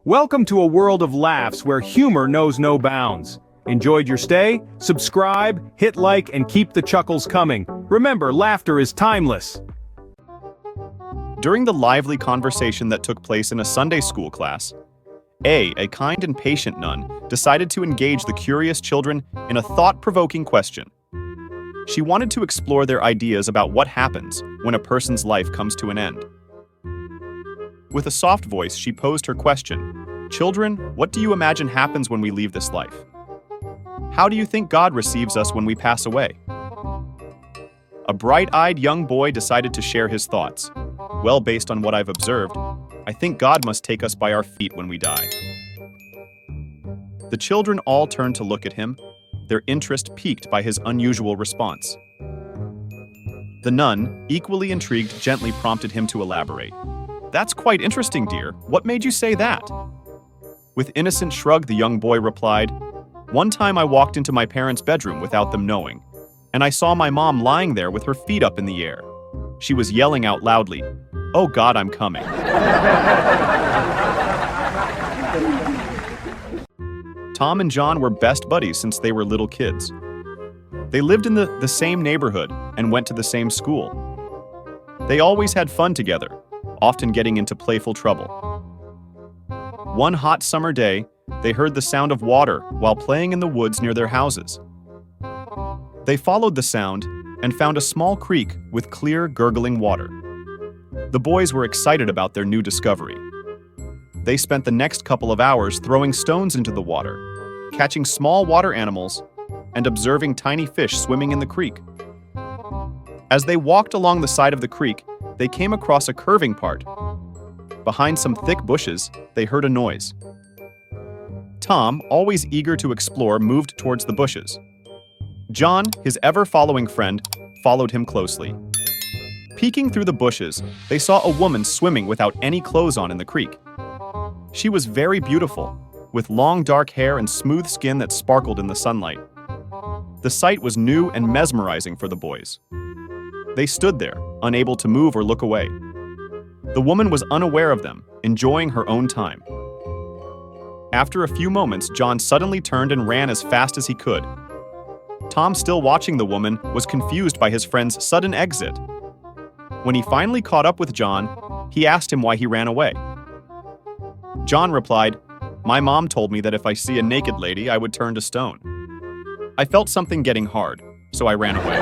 Welcome to a world of laughs where humor knows no bounds. Enjoyed your stay? Subscribe, hit like, and keep the chuckles coming. Remember, laughter is timeless. During the lively conversation that took place in a Sunday school class, a kind and patient nun, decided to engage the curious children in a thought-provoking question. She wanted to explore their ideas about what happens when a person's life comes to an end. With a soft voice, she posed her question: "Children, what do you imagine happens when we leave this life? How do you think God receives us when we pass away?" A bright-eyed young boy decided to share his thoughts. "Well, based on what I've observed, I think God must take us by our feet when we die." The children all turned to look at him, their interest piqued by his unusual response. The nun, equally intrigued, gently prompted him to elaborate. "That's quite interesting, dear. What made you say that?" With innocent shrug, the young boy replied, "One time I walked into my parents' bedroom without them knowing, and I saw my mom lying there with her feet up in the air. She was yelling out loudly, 'Oh God, I'm coming.'" Tom and John were best buddies since they were little kids. They lived in the same neighborhood and went to the same school. They always had fun together, often getting into playful trouble. One hot summer day, they heard the sound of water while playing in the woods near their houses. They followed the sound and found a small creek with clear, gurgling water. The boys were excited about their new discovery. They spent the next couple of hours throwing stones into the water, catching small water animals, and observing tiny fish swimming in the creek. As they walked along the side of the creek, they came across a curving part. Behind some thick bushes, they heard a noise. Tom, always eager to explore, moved towards the bushes. John, his ever-following friend, followed him closely. Peeking through the bushes, they saw a woman swimming without any clothes on in the creek. She was very beautiful, with long dark hair and smooth skin that sparkled in the sunlight. The sight was new and mesmerizing for the boys. They stood there, unable to move or look away. The woman was unaware of them, enjoying her own time. After a few moments, John suddenly turned and ran as fast as he could. Tom, still watching the woman, was confused by his friend's sudden exit. When he finally caught up with John, he asked him why he ran away. John replied, "My mom told me that if I see a naked lady, I would turn to stone. I felt something getting hard, so I ran away."